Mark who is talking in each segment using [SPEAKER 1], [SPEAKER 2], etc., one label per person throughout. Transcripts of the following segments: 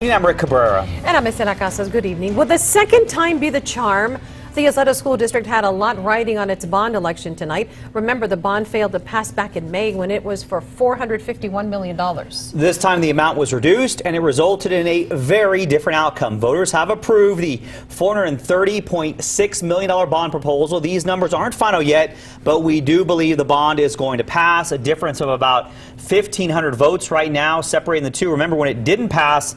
[SPEAKER 1] I'm Rick Cabrera.
[SPEAKER 2] And I'm Estela Casas. Good evening. Will the second time be the charm? The YISD School District had a lot riding on its bond election tonight. Remember, the bond failed to pass back in May when it was for $451 million.
[SPEAKER 1] This time the amount was reduced and it resulted in a very different outcome. Voters have approved the $430.6 million bond proposal. These numbers aren't final yet, but we do believe the bond is going to pass. A difference of about 1,500 votes right now separating the two. Remember, when it didn't pass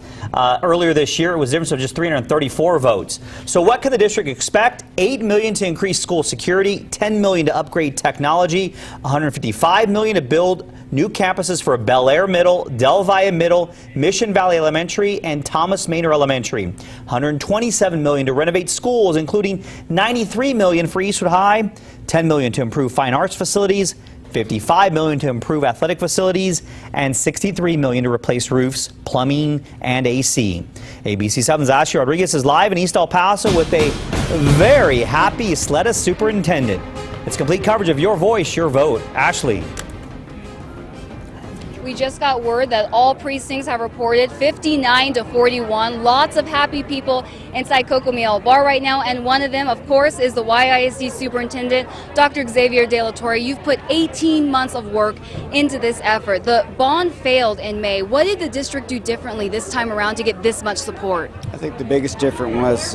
[SPEAKER 1] earlier this year, it was a difference of just 334 votes. So what can the district expect? $8 million to increase school security, $10 million to upgrade technology, $155 million to build new campuses for Bel Air Middle, Del Valle Middle, Mission Valley Elementary, and Thomas Maynor Elementary. $127 million to renovate schools, including $93 million for Eastwood High, $10 million to improve fine arts facilities, $55 million to improve athletic facilities, and $63 million to replace roofs, plumbing, and AC. ABC 7's Ashlie Rodriguez is live in East El Paso with a very happy YISD Superintendent. It's complete coverage of Your Voice, Your Vote. Ashlie.
[SPEAKER 3] We just got word that all precincts have reported 59-41. Lots of happy people inside Cocomel Bar right now, and one of them, of course, is the YISD Superintendent, Dr. Xavier De La Torre. You've put 18 months of work into this effort. The bond failed in May. What did the district do differently this time around to get this much support?
[SPEAKER 4] I think the biggest difference was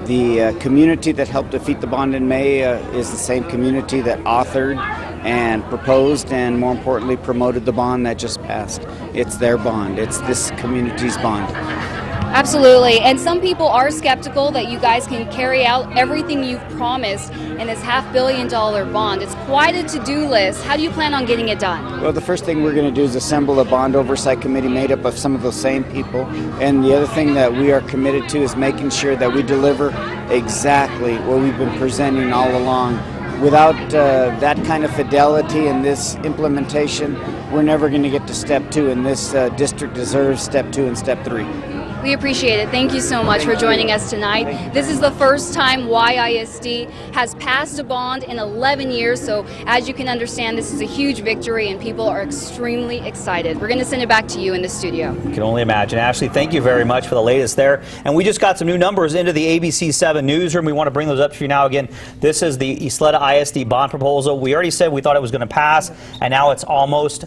[SPEAKER 4] the community that helped defeat the bond in May is the same community that authored and proposed and, more importantly, promoted the bond that just passed. It's their bond. It's this community's bond.
[SPEAKER 3] Absolutely. And some people are skeptical that you guys can carry out everything you've promised in this $500 million bond. It's quite a to-do list. How do you plan on getting it done?
[SPEAKER 4] Well, the first thing we're going to do is assemble a bond oversight committee made up of some of those same people. And the other thing that we are committed to is making sure that we deliver exactly what we've been presenting all along. Without that kind of fidelity in this implementation, we're never going to get to step 2, and this district deserves step 2 and step 3.
[SPEAKER 3] We appreciate it. Thank you so much for joining us tonight. This is the first time YISD has passed a bond in 11 years, so as you can understand, this is a huge victory and people are extremely excited. We're going to send it back to you in the studio.
[SPEAKER 1] You can only imagine. Ashlie, thank you very much for the latest there. And we just got some new numbers into the ABC 7 newsroom. We want to bring those up to you now. Again, this is the YISD ISD bond proposal. We already said we thought it was going to pass, and now it's almost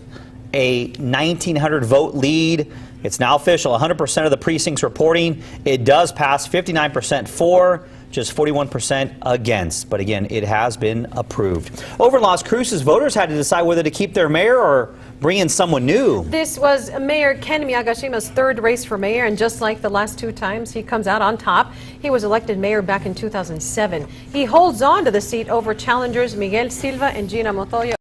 [SPEAKER 1] a 1,900 vote lead. It's now official. 100% of the precincts reporting it does pass, 59% for, just 41% against. But again, it has been approved. Over in Las Cruces, voters had to decide whether to keep their mayor or bring in someone new.
[SPEAKER 2] This was Mayor Ken Miyagashima's third race for mayor, and just like the last 2 times, he comes out on top. He was elected mayor back in 2007. He holds on to the seat over challengers Miguel Silva and Gina Motoyo.